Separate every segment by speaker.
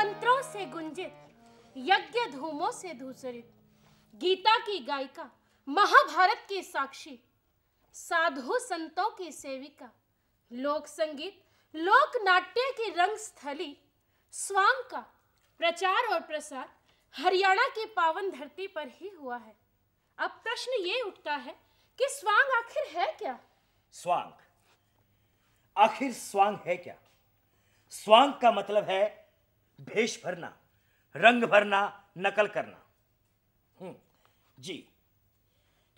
Speaker 1: मंत्रों से गुंजित, यज्ञ धूमों से धूसरित, गीता की गायिका, महाभारत की साक्षी, साधु संतों की सेविका, लोक संगीत, लोक नाट्य की रंग स्थली, स्वांग का प्रचार और प्रसार हरियाणा की पावन धरती पर ही हुआ है। अब प्रश्न ये उठता है कि स्वांग आखिर है क्या?
Speaker 2: स्वांग, आखिर स्वांग है क्या? स्वांग का मतलब है भेष भरना, रंग भरना, नकल करना। जी,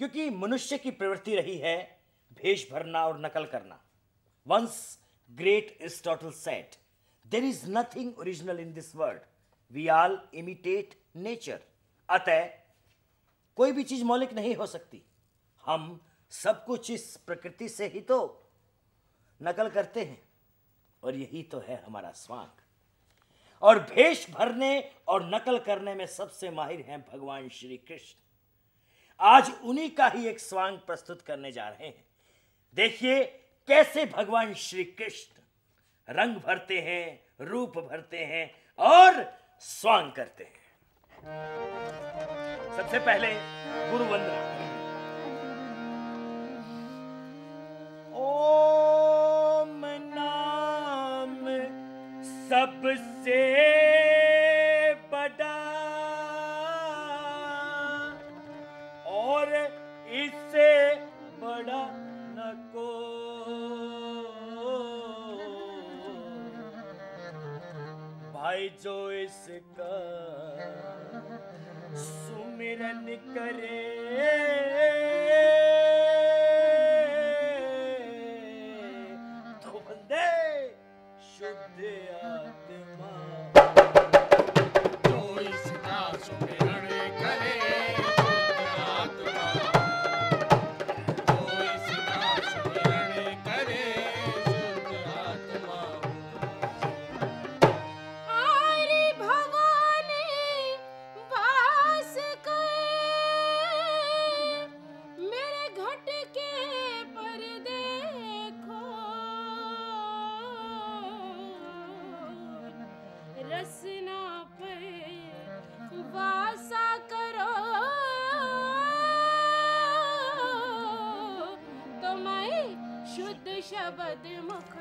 Speaker 2: क्योंकि मनुष्य की प्रवृत्ति रही है भेष भरना और नकल करना। Once great Aristotle said, there is nothing original in this world. We all imitate nature. अतः कोई भी चीज मौलिक नहीं हो सकती। हम सब कुछ इस प्रकृति से ही तो नकल करते हैं, और यही तो है हमारा स्वांग। और भेष भरने और नकल करने में सबसे माहिर हैं भगवान श्री कृष्ण। आज उन्हीं का ही एक स्वांग प्रस्तुत करने जा रहे हैं। देखिए कैसे भगवान श्री कृष्ण रंग भरते हैं, रूप भरते हैं और स्वांग करते हैं। सबसे पहले गुरु वंदना। ओम नाम सबसे बड़ा और इससे बड़ा न कोई। भाई जो इसका सुमिरन करे तो बंदे शुद्ध आत्मा।
Speaker 3: जो इसका सुमिरन करे शुद्ध आत्मा, जो इसका सुमिरन करे शुद्ध आत्मा।
Speaker 1: आरी भवानी वास करे, मेरे घट के पर देखो, रसना पे वासा करो, तो मैं शुद्ध शब्द मुख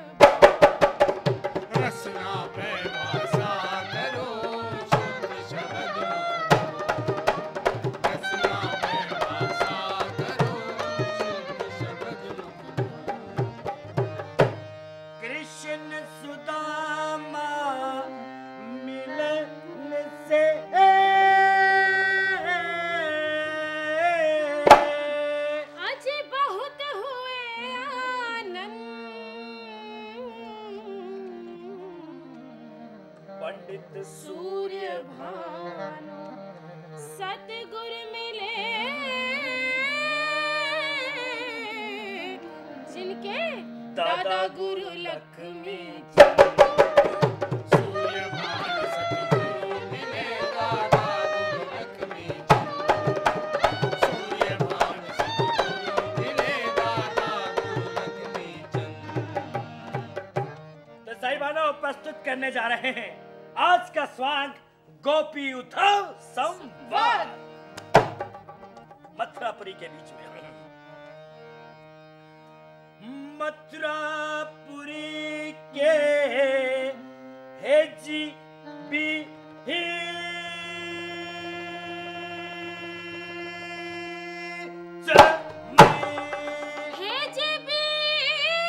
Speaker 3: रसना पे वासा करो, शुद्ध शब्द मुख। रसना पे वासा करो, शुद्ध शब्द मुख।
Speaker 2: कृष्ण सुदामा मिलन से
Speaker 1: आज बहुत हुए आनंद,
Speaker 2: पंडित
Speaker 1: सूर्य भानु सतगुरु मिले, जिनके दादा गुरु लक्ष्मी जी।
Speaker 3: सूर्यभान सतगुरु मिले, दादा गुरु लक्ष्मी चंद। सूर्यभान सतगुरु मिले, दादा गुरु लक्ष्मी चंद।
Speaker 2: तो साहिबानो प्रस्तुत करने जा रहे हैं आज का स्वांग गोपी उद्धव संवाद। मथुरापुरी के बीच में मथुरापुरी के हे जी बी ही
Speaker 1: हे जी बीच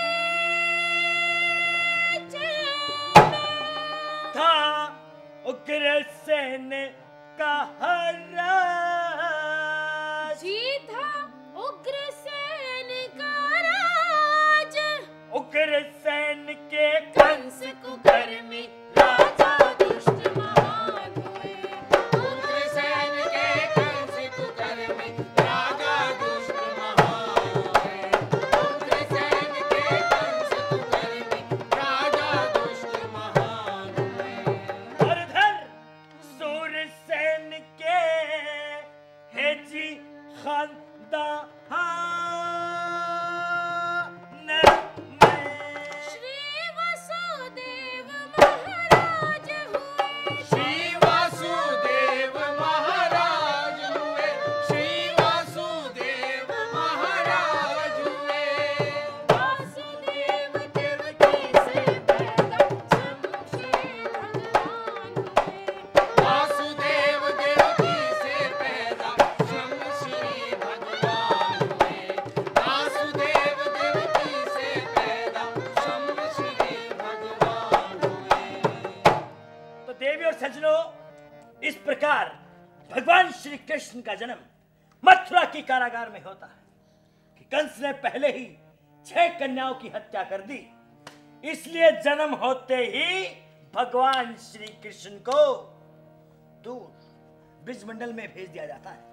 Speaker 2: था उग्रसेन का राज।
Speaker 1: जी था उग्रसेन का राज,
Speaker 2: उग्रसेन के
Speaker 1: कंस कुकर्मी राजा दुष्ट महाराज।
Speaker 2: श्री कृष्ण का जन्म मथुरा की कारागार में होता है कि कंस ने पहले ही 6 कन्याओं की हत्या कर दी। इसलिए जन्म होते ही भगवान श्री कृष्ण को दूर ब्रिजमंडल में भेज दिया जाता है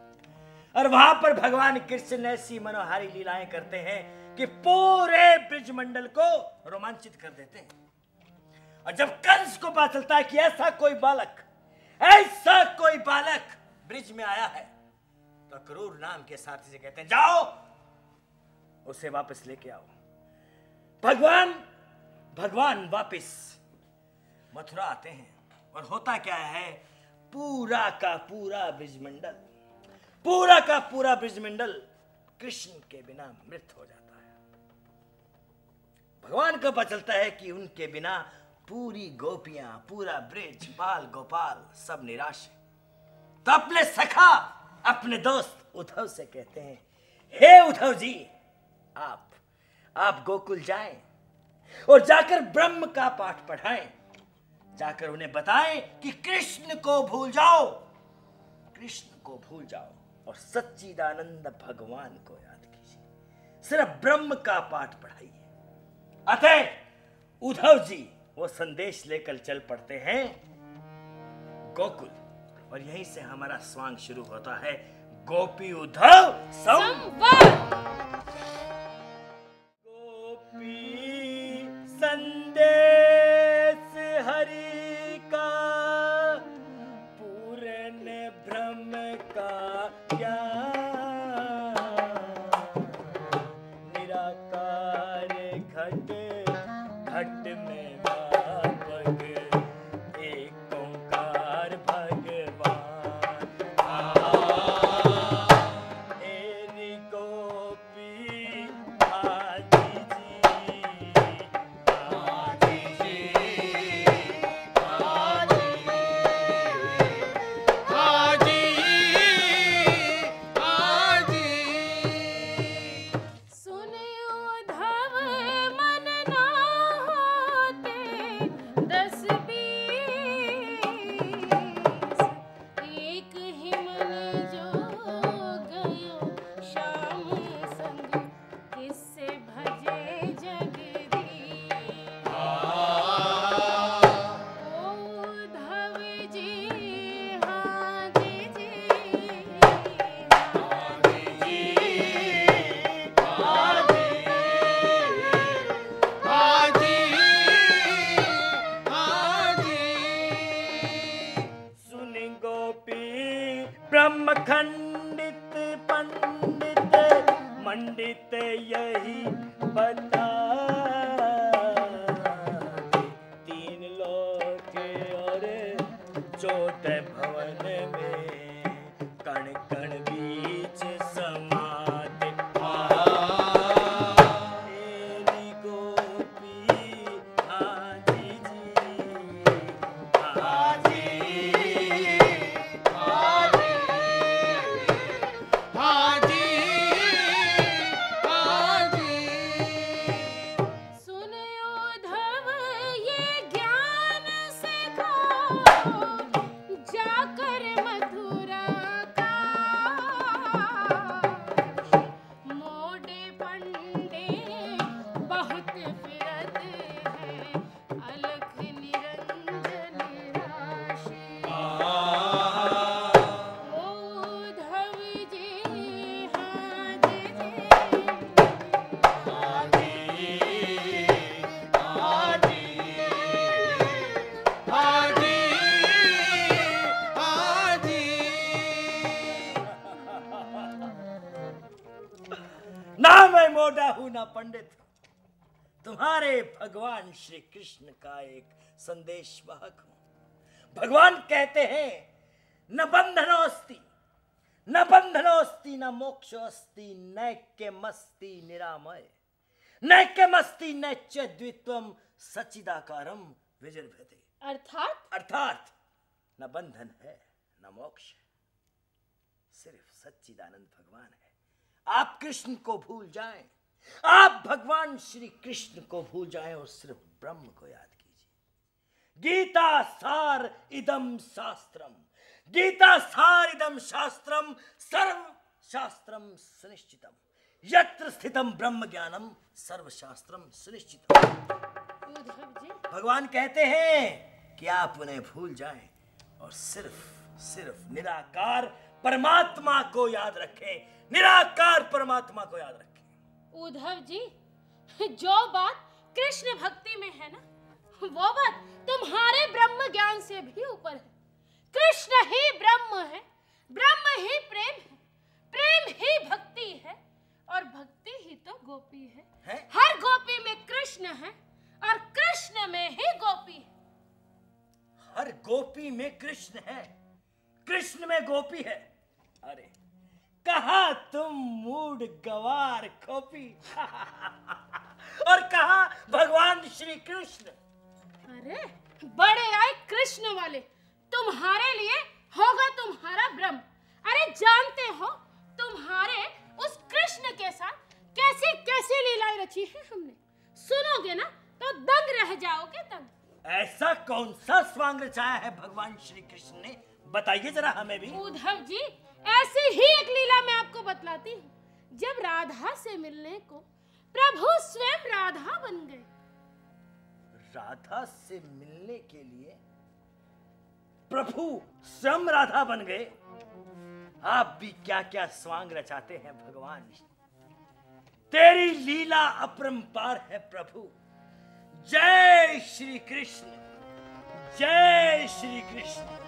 Speaker 2: और वहां पर भगवान कृष्ण ऐसी मनोहारी लीलाएं करते हैं कि पूरे ब्रिजमंडल को रोमांचित कर देते हैं। और जब कंस को पता चलता है कि ऐसा कोई बालक ब्रिज में आया है, तो क्रूर नाम के साथी से कहते हैं, जाओ उसे वापस लेके आओ। भगवान वापस मथुरा आते हैं और होता क्या है, पूरा का पूरा ब्रिजमंडल कृष्ण के बिना मृत हो जाता है। भगवान को पता चलता है कि उनके बिना पूरी गोपियां, पूरा ब्रिज, बाल गोपाल सब निराश है। तो अपने सखा, अपने दोस्त उद्धव से कहते हैं, हे उद्धव जी, आप गोकुल जाएं और जाकर ब्रह्म का पाठ पढ़ाएं, जाकर उन्हें बताएं कि कृष्ण को भूल जाओ और सच्चिदानंद भगवान को याद कीजिए, सिर्फ ब्रह्म का पाठ पढ़ाइए। अतः उद्धव जी वो संदेश लेकर चल पड़ते हैं गोकुल, और यहीं से हमारा स्वांग शुरू होता है, गोपी उद्धव संवाद। गोपी संदेश हरि का, पूर्ण ब्रह्म का ज्ञान, निराकार घट में व्यापक, एक ओंकार भगवान। एरी गोपी आजी जी,
Speaker 1: सुने उद्धव मन ना होते 10-20, एक ही मन जो गयो श्याम संग, किससे भजे जगदीश। उद्धव जी हाँ जी जी,
Speaker 2: सुनि गोपी ब्रह्म खंडित पंडित मंडित यही बता, 3 लोक और 14 भवन में, कण कण बीच समाते। तेरी गोपी आजी जी,
Speaker 1: सुने उद्धव ये ज्ञान सिखो, जाकर मथुरा का, मोड़े पंडे बहुत फिरत है, अलख निरंजन राशि। उद्धव जी हाँ जी जी,
Speaker 2: ना मैं मोटा हूं ना पंडित, तुम्हारे भगवान श्री कृष्ण का एक संदेश वाहक हूं। भगवान कहते हैं, न बंधनोस्ति न मोक्षोस्ति, नैक्यमस्ति निरामय, नैक्यमस्ति नैच्च द्वित्वम सच्चिदाकारम विजृंभते। अर्थात न बंधन है न मोक्ष है, सिर्फ सच्चिदानंद भगवान है। आप कृष्ण को भूल जाएं, आप भगवान श्री कृष्ण को भूल जाएं और सिर्फ ब्रह्म को याद कीजिए। गीता सार इदम शास्त्रम, गीता सारिदम शास्त्रम सर्व शास्त्रम सुनिश्चितम यत्र स्थितम ब्रह्म ज्ञानम सर्व शास्त्रम सुनिश्चितम।
Speaker 1: उद्धव जी,
Speaker 2: भगवान कहते हैं कि आप उन्हें भूल जाएं और सिर्फ निराकार परमात्मा को याद रखें, निराकार परमात्मा को याद रखें।
Speaker 1: उद्धव जी, जो बात कृष्ण भक्ति में है ना, वो बात तुम्हारे ब्रह्म ज्ञान से भी ऊपर है। कृष्ण ही ब्रह्म है, ब्रह्म ही प्रेम है, प्रेम ही भक्ति है और भक्ति ही तो गोपी है। हर गोपी में कृष्ण है और कृष्ण में ही गोपी है।
Speaker 2: हर गोपी में कृष्ण है, कृष्ण में गोपी है। अरे कहा तुम मूड गवार खोपी और कहा भगवान श्री कृष्ण।
Speaker 1: अरे बड़े आए कृष्ण वाले, तुम्हारे लिए होगा तुम्हारा ब्रह्म। अरे जानते हो तुम्हारे उस कृष्ण के साथ कैसी कैसी लीलाएं रची है हमने, सुनोगे ना तो दंग रह जाओगे दंग।
Speaker 2: ऐसा कौन सा स्वांग रचाया है भगवान श्री कृष्ण ने, बताइए जरा हमें भी।
Speaker 1: उद्धव जी, ऐसी ही एक लीला मैं आपको बतलाती हूँ। जब राधा से मिलने को प्रभु स्वयं राधा बन गए।
Speaker 2: राधा से मिलने के लिए प्रभु स्वयं राधा बन गए। आप भी क्या क्या स्वांग रचाते हैं भगवान। तेरी लीला अपरंपार है प्रभु। जय श्री कृष्ण, जय श्री कृष्ण।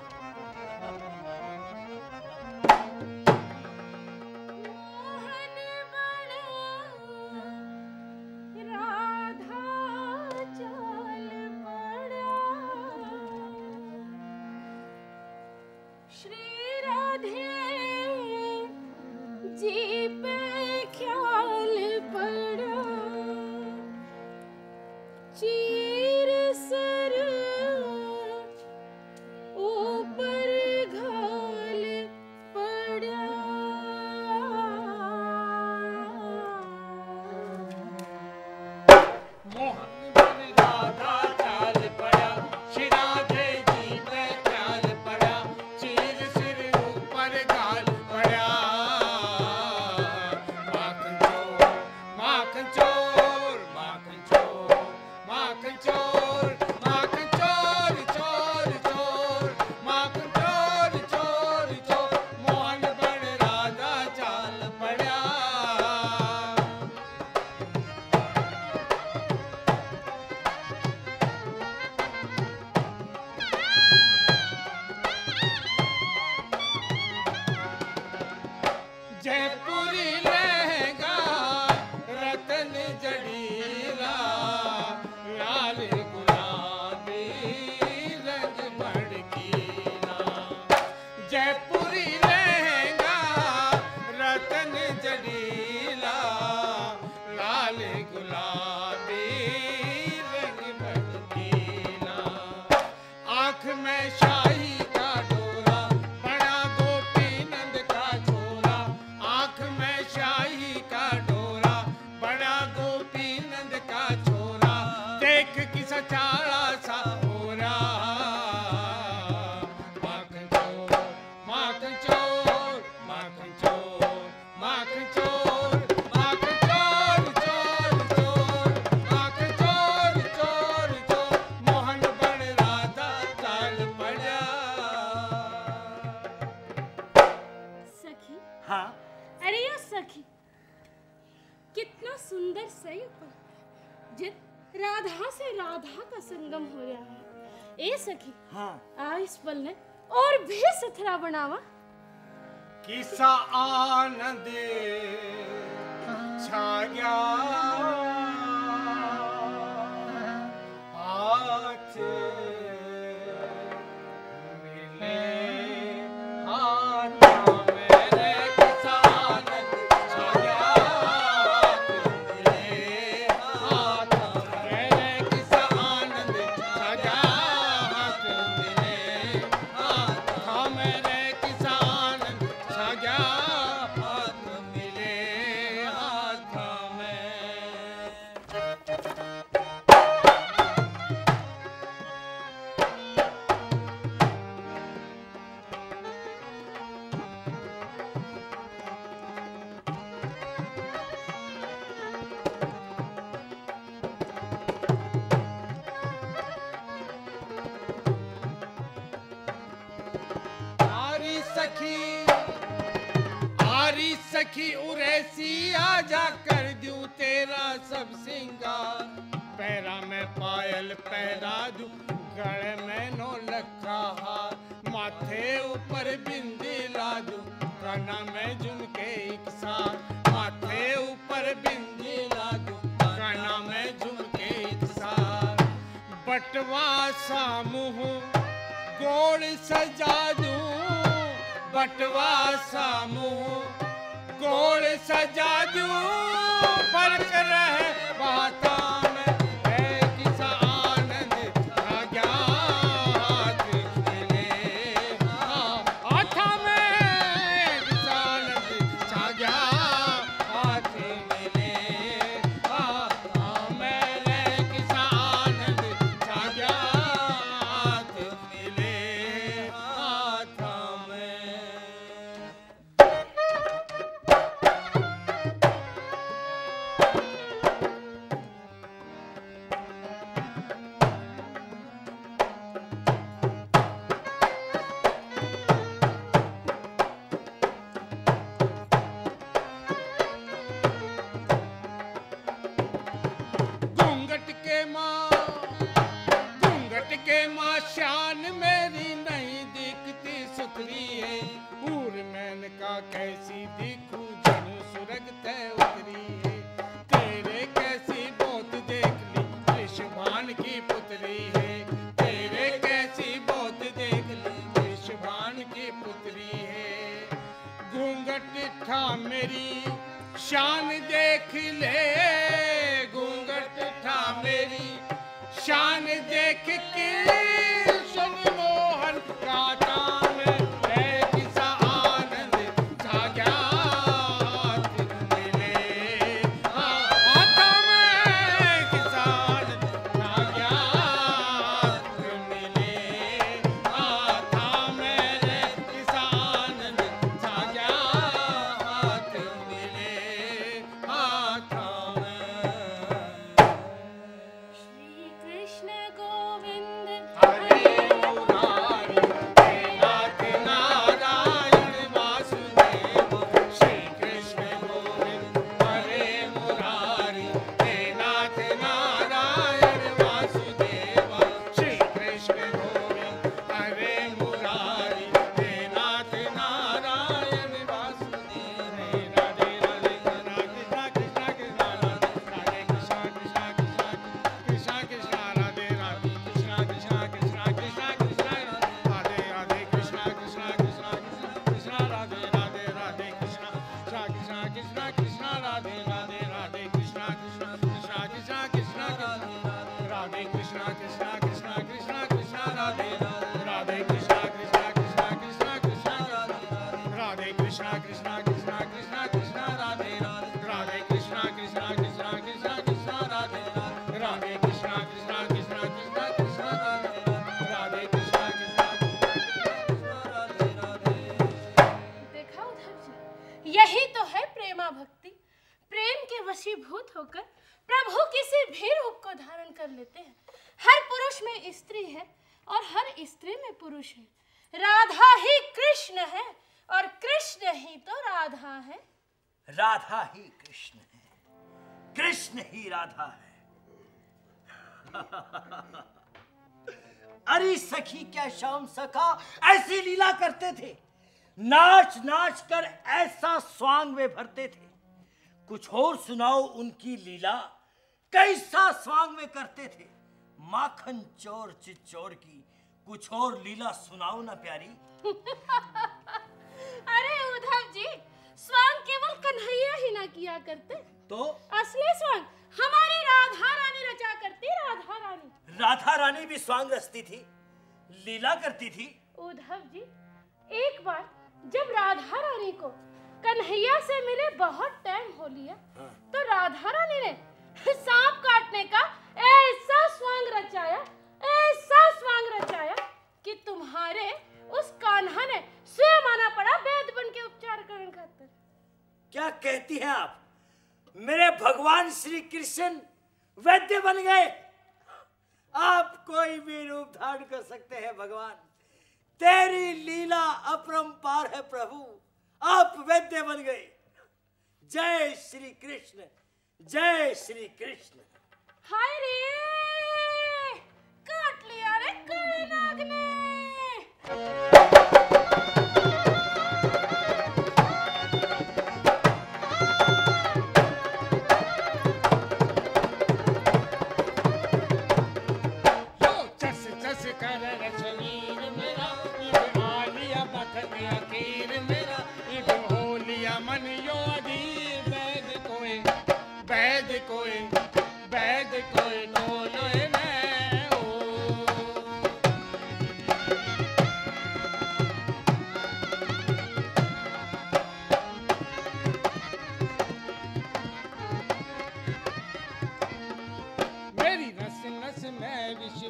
Speaker 1: राधा से राधा का संगम हो रहा है। ए सखी,
Speaker 2: हाँ,
Speaker 1: आ इस पल ने और भी सुथरा बनावा।
Speaker 3: किसा आनंद छा गया हाथ मिले हाथ मेरे, किसा आनंद छा गया हाथ मिले हाथ मेरे, किसा आनंद छा गया हाथ मिले हाथ मेरे, किसा आनंद छा गया हाथ मिले हाथ में। सब सिंगार। पैरा में पायल पैरा दू, गले में नो लखा हार। माथे ऊपर बिंदी ला दूं, काना में झुमके एक साथ। माथे ऊपर बिंदी ला दूं, काना में झुमके एक साथ। बटवा सा मुंह गोड़ सजा दूं, बटवा सा मुंह गोड़ सजा दूं। फर्क रहे बाता में, है किसा आनंद आ गया हाथ मिले। हाथा में किसा आनंद आ गया हाथ मिले। हाथा में किसा आनंद आ गया हाथ मिले। हाथा में घूंघट के माँ शान मेरी नहीं दिखती सुथरी है। पूर मैन का कैसी दिखूं, जनू सुरग तय उतरी है। तेरे कैसी बहुत देख ली, विश्वभान की पुतरी है। तेरे कैसी बहुत देख ली, विश्वभान की पुतरी है। घूंघट था मेरी शान देख ले, घूंघट था मेरी शान देख के मोहन गाता में, है किसा आनंद छा गया हाथ मिले। हाथा में किसा आनंद छा गया हाथ मिले। हाथा में किसा आनंद छा गया हाथ मिले। हाथा में
Speaker 1: श्री कृष्ण गोविंद
Speaker 3: हरे मुरारी, हे नाथ नारायण वासुदेव। श्री कृष्ण गोविंद हरे मुरारी, हे नाथ नारायण वासुदेव। श्री कृष्ण गोविंद हरे मुरारी, हे नाथ नारायण वासुदेव। राधे राधे कृष्णा कृष्णा कृष्णा राधे कृष्णा कृष्णा कृष्णा कृष्णा कृष्णा राधे राधे कृष्णा कृष्णा कृष्णा कृष्णा कृष्णा राधे राधे कृष्णा कृष्णा कृष्णा कृष्णा राधे राधे राधे कृष्णा कृष्णा कृष्णा कृष्णा राधे राधे राधे कृष्णा कृष्णा कृष्णा कृष्णा कृष्णा राधे कृष्णा कृष्णा कृष्णा कृष्णा कृष्णा राधे राधे कृष्णा कृष्णा कृष्णा कृष्णा कृष्णा राधे कृष्णा कृष्णा कृष्णा कृष्णा कृष्णा राधे राधे कृष्णा कृष्णा कृष्णा कृष्णा कृष्णा राधे राधे कृष्णा कृष्णा कृष्णा कृष्णा कृष्णा राधे कृष्णा कृष्णा राधे राधे।
Speaker 1: देखा उद्धव जी, यही तो है प्रेमा भक्ति। प्रेम के वशीभूत होकर प्रभु किसी भी रूप को धारण कर लेते हैं। हर पुरुष में स्त्री है और हर स्त्री में पुरुष है। राधा ही कृष्ण है और कृष्ण ही तो राधा है।
Speaker 2: राधा ही कृष्ण है, कृष्ण ही राधा है। अरे सखी क्या श्याम सखा ऐसी लीला करते थे, नाच नाच कर ऐसा स्वांग वे भरते थे। कुछ और सुनाओ उनकी लीला, कैसा स्वांग वे करते थे। माखन चोर चिचोर की कुछ और लीला सुनाओ ना प्यारी।
Speaker 1: अरे उद्धव जी, स्वांग केवल कन्हैया ही ना किया करते,
Speaker 2: तो
Speaker 1: असली स्वांग हमारी राधा रानी रचा करती। राधा रानी,
Speaker 2: राधा रानी भी स्वांग रचती थी, लीला करती थी।
Speaker 1: उद्धव जी, एक बार जब राधा रानी को कन्हैया से मिले बहुत टाइम हो लिया, तो राधा रानी ने सांप काटने का ऐसा स्वांग रचाया, ऐसा स्वांग रचाया कि तुम्हारे उस कान्हा ने स्वयं आना पड़ा वैद्य बन के उपचार करने खातिर।
Speaker 2: क्या कहती हैं आप? मेरे भगवान श्री कृष्ण वैद्य बन गए? आप कोई भी रूप धारण कर सकते हैं भगवान, तेरी लीला अपरंपार है प्रभु। आप वैद्य बन गए। जय श्री कृष्ण, जय श्री कृष्ण।
Speaker 1: हाय रे, काट लिया रे काले नाग ने।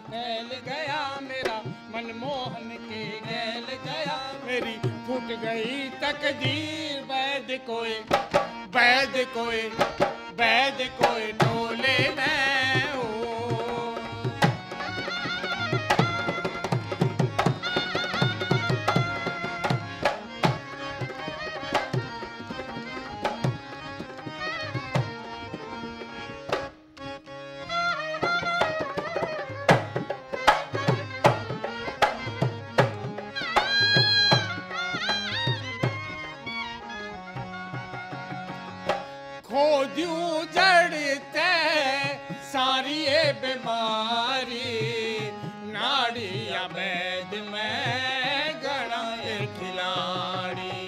Speaker 3: फैल गया मेरा मनमोहन के गैल गया, मेरी फूट गई तकदीर। वैद कोई टोले न हो। खोजू जड़ते सारी ये बीमारी, नाड़ी अवैध में गणा खिलाड़ी।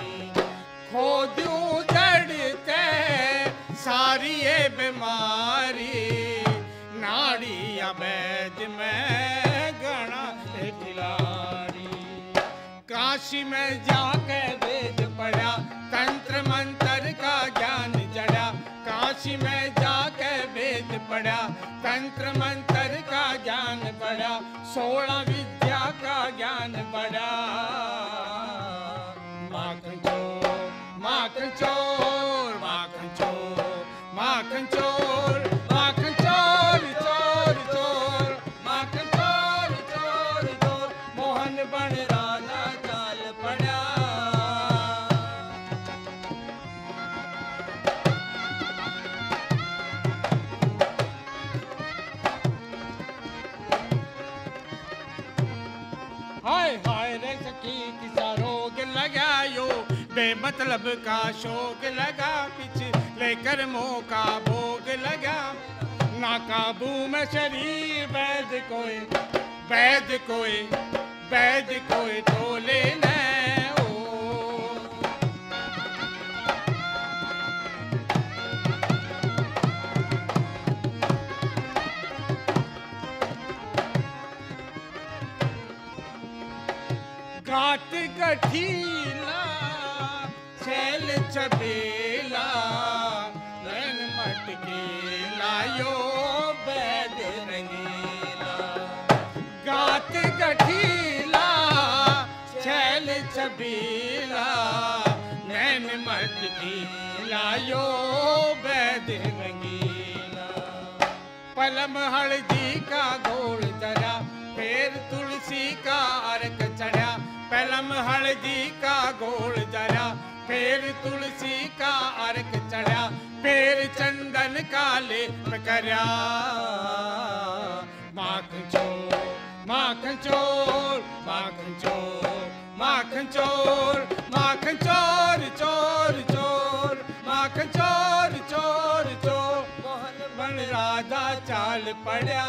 Speaker 3: खोजू जड़ते सारी ये बीमारी, नाड़ी अवैध में गणा खिलाड़ी। काशी में जाके वेद पढ़ा, तंत्र मंत्र का ज्ञान जड़ा। काशी में जाके वेद पढ़ा, तंत्र मंत्र का ज्ञान बढ़ा, 16 विद्या का ज्ञान बढ़ा। माखन चोर माखन चोर माखन चोर माखन चोर माखन चोर चोर चोर माखन चोर चोर चोर, मोहन बन राजा चाल पड़ा। हाय हाय रे सखी किसा रोग लगायो, बेमतलब का शोक लगा। पीछे लेकर मोह का भोग लगा, नाकाबू में शरीर। वैद कोई टोले न हो। गात गठीला छैल चबेला, रन मटकेला यो वैद रंगीला। गात गठीला छैल चबेला, नैन मटकेला यो वैद रंगीला। पलम हल्दी का घोल धरा, फिर तुलसी का अर्क चढ़ा। पलम हल्दी का घोल धरा, फिर तुलसी का अर्क चढ़ा। फिर चंदन का लेप करा। माखन चोर माखन चोर माखन चोर माखन चोर माखन चोर चोर चोर माखन चोर चोर चोर, मोहन बन राधा चाल पड़ा।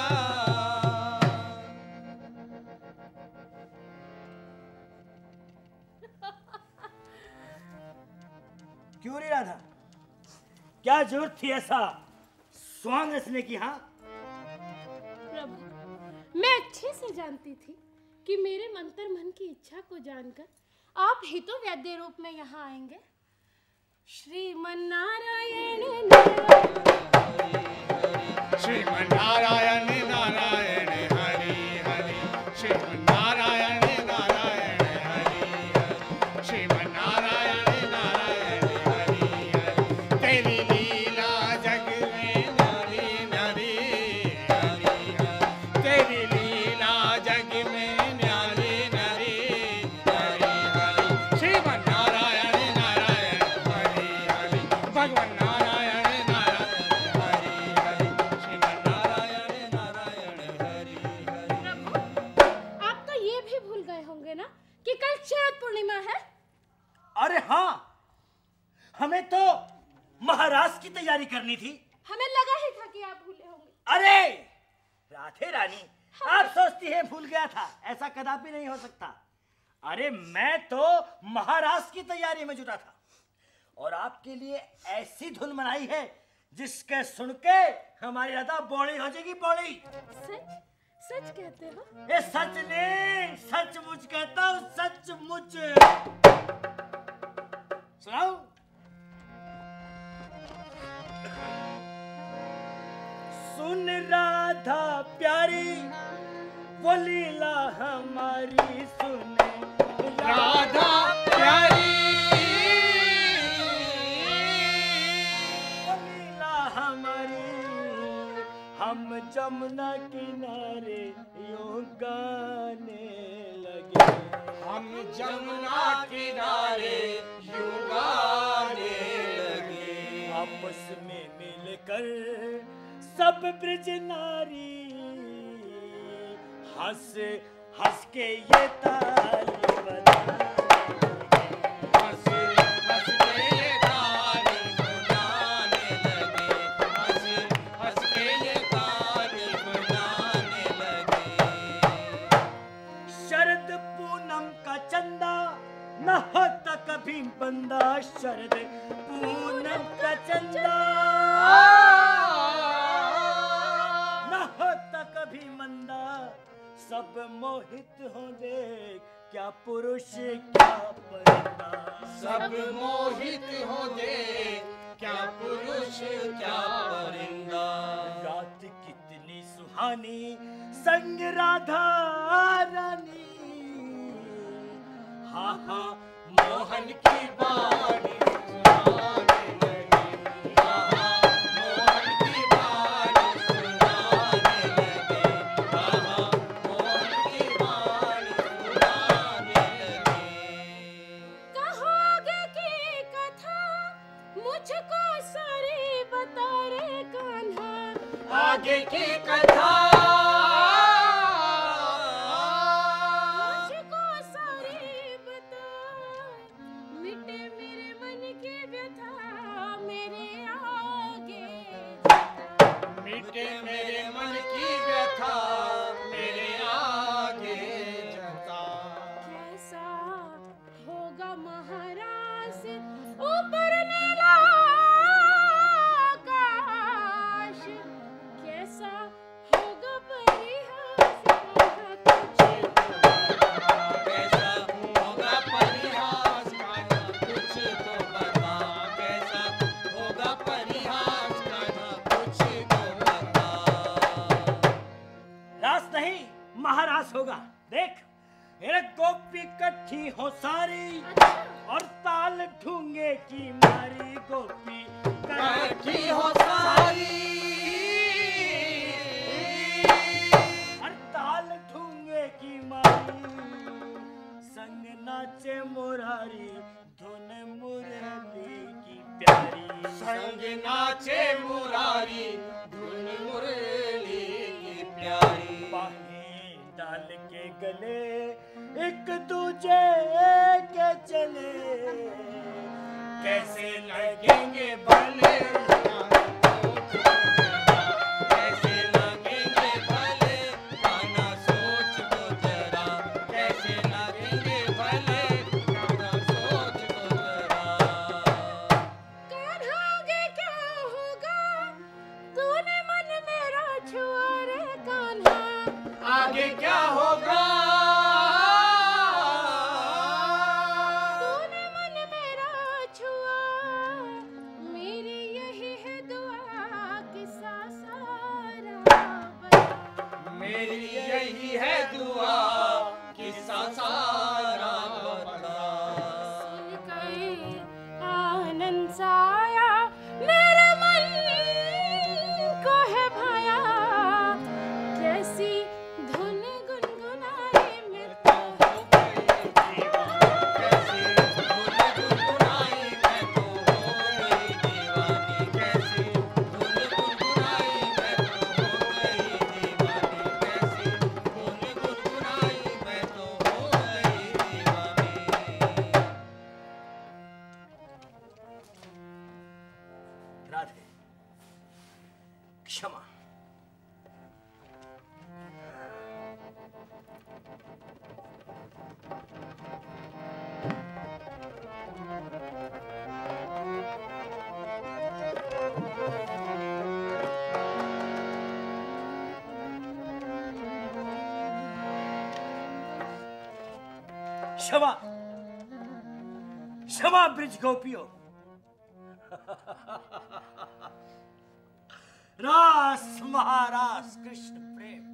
Speaker 2: क्यों नहीं राधा, क्या जरूरत थी ऐसा स्वांग रचने की? हाँ
Speaker 1: प्रभु, मैं अच्छे से जानती थी कि मेरे मंत्र मन की इच्छा को जानकर आप ही तो वैद्य रूप में यहाँ आएंगे। श्रीमन्नारायण
Speaker 3: श्रीमन्नारायण नारायण हरि हरि, श्रीमन्नारायण नारायण हरि हरि, श्रीमन्नारायण नारायण हरि हरि। तेरी लीला जग में न्यारी न्यारी हरि हरि, तेरी लीला जग में न्यारी न्यारी हरि हरि। श्रीमन्नारायण नारायण हरि हरि, भगवान नारायण नारायण
Speaker 2: की तैयारी करनी थी।
Speaker 1: हमें लगा ही था कि आप भूले होंगे।
Speaker 2: अरे राधे रानी, आप सोचती हैं भूल गया था, ऐसा कदापि नहीं हो सकता। अरे मैं तो महाराज की तैयारी में जुटा था और आपके लिए ऐसी धुन बनाई है जिसके सुन के हमारी राधा बौड़ी हो जाएगी, बौड़ी।
Speaker 1: सच सच कहते हो?
Speaker 2: ये सच नहीं, सचमुच कहता हूँ, सचमुच। सुनाओ। सुन राधा प्यारी वो लीला हमारी, सुन
Speaker 3: राधा प्यारी
Speaker 2: वो लीला हमारी, हम जमुना किनारे यूं गाने लगे।
Speaker 3: हम जमुना किनारे यूं गाने लगे।
Speaker 2: आपस में मिलकर सब ब्रज नारी, हंस हंस के ये ताली बजाने लगे।
Speaker 3: हंस हंस के ये ताली बजाने लगे। हंस हंस के ये ताली बजाने लगे।
Speaker 2: शरद पूनम का चंदा न होता कभी बंदा, शरद पूनम का चंदा न होता कभी मंदा, सब मोहित हो देख क्या पुरुष क्या परिंदा।
Speaker 3: सब मोहित हो दे क्या पुरुष क्या परिंदा।
Speaker 2: रात कितनी सुहानी संग राधा रानी, हा हा
Speaker 3: मोहन की बाणी सुनाने लगे। आहा मोहन की बाणी सुनाने लगे। आहा मोहन की बाणी सुनाने लगे।
Speaker 1: कहोगे की कथा मुझको सारी बता रे कान्हा।
Speaker 3: आगे की कथा
Speaker 1: मुझको सारी बता, मिटे मेरे मन की व्यथा मेरे आगे जता।
Speaker 3: मिटे मेरे मन की व्यथा मेरे आगे जता।
Speaker 1: कैसा होगा महाराज ऊपर नीला आकाश, कैसा होगा परिहास कहा कुछ।
Speaker 3: कैसा होगा परिहास कान्हा कुछ तो बता। कैसा होगा परिहास कान्हा कुछ तो बता।
Speaker 2: रास नहीं महारास होगा। देख मेरे गोपी इकट्ठी हो सारी और ताल ढूंगे की मारी, गोपी
Speaker 3: इकट्ठी हो सारी
Speaker 2: और ताल ढूंगे की मारी, संग नाचे मुरारी धुन मुरली की प्यारी।
Speaker 3: संग नाचे मुरारी धुन मुरली की प्यारी।
Speaker 2: बाहें डाल के गले एक दूजे के चले,
Speaker 3: कैसे लगेंगे भले कैसे लगेंगे भले कान्हा सोच तो जरा। कैसे लगेंगे भले कान्हा सोच तो जरा।
Speaker 1: कान्हागे क्या होगा तूने मन मेरा छुआ रे कान्हा।
Speaker 3: आगे क्या होगा
Speaker 1: तूने मन मेरा छुआ, मेरी यही है दुआ किस्सा सारा बता।
Speaker 3: मेरी यही है दुआ किस्सा सारा बता।
Speaker 1: सुनकर आनंद सा आया मेरे मन को है भाया, कैसी धुन गुनगुनाई मैं तो।
Speaker 3: कैसी धुन गुनगुनाई मैं तो हो गई दीवानी। कैसी धुन गुनगुनाई मैं तो हो गई दीवानी। कैसी धुन गुनगुनाई
Speaker 2: क्षमा। क्षमा, क्षमा ब्रिज गोपियों। रास महारास कृष्ण प्रेम।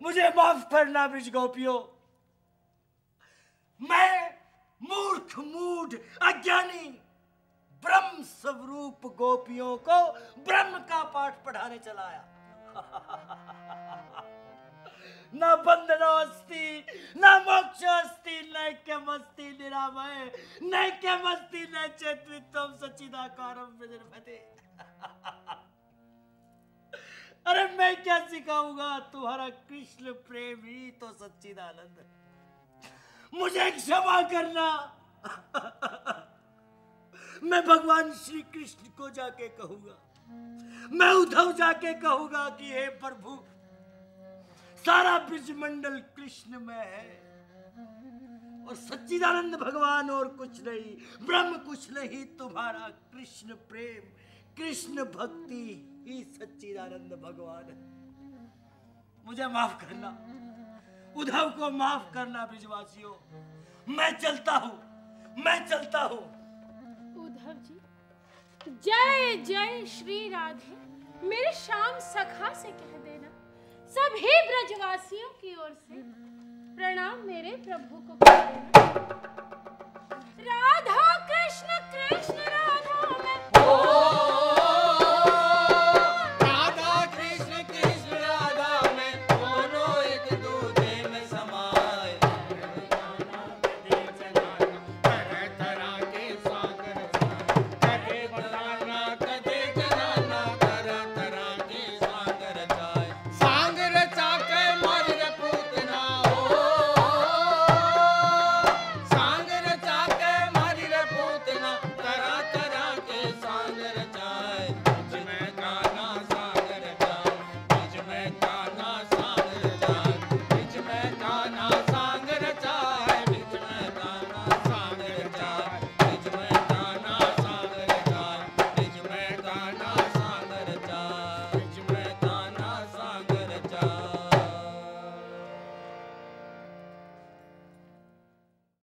Speaker 2: मुझे माफ करना ब्रिज गोपियों। मैं मूर्ख, मूढ़, अज्ञानी ब्रह्म स्वरूप गोपियों को ब्रह्म का पाठ पढ़ाने चला आया। न बंधनोस्ति न मोक्षोस्ति नैक्यमस्ति निरामय नैक्यमस्ति न चेत्वित्वम सच्चिदाकारम विनिर्भते। अरे मैं क्या सिखाऊंगा, तुम्हारा कृष्ण प्रेम ही तो सच्चिदानंद है। मुझे क्षमा करना। मैं भगवान श्री कृष्ण को जाके कहूंगा, मैं उद्धव जाके कहूंगा कि हे प्रभु, सारा ब्रजमंडल कृष्ण में है और सच्चिदानंद भगवान और कुछ नहीं, ब्रह्म कुछ नहीं, तुम्हारा कृष्ण प्रेम, कृष्ण भक्ति ही सच्चिदानंद भगवान है। मुझे माफ करना, उद्धव को माफ करना ब्रजवासियों। मैं चलता हूं, मैं चलता हूं।
Speaker 1: उद्धव जी, जय जय श्री राधे मेरे श्याम सखा से कह देना। सभी ब्रजवासियों की ओर से प्रणाम मेरे प्रभु को कह देना। राधा कृष्ण कृष्ण राधा।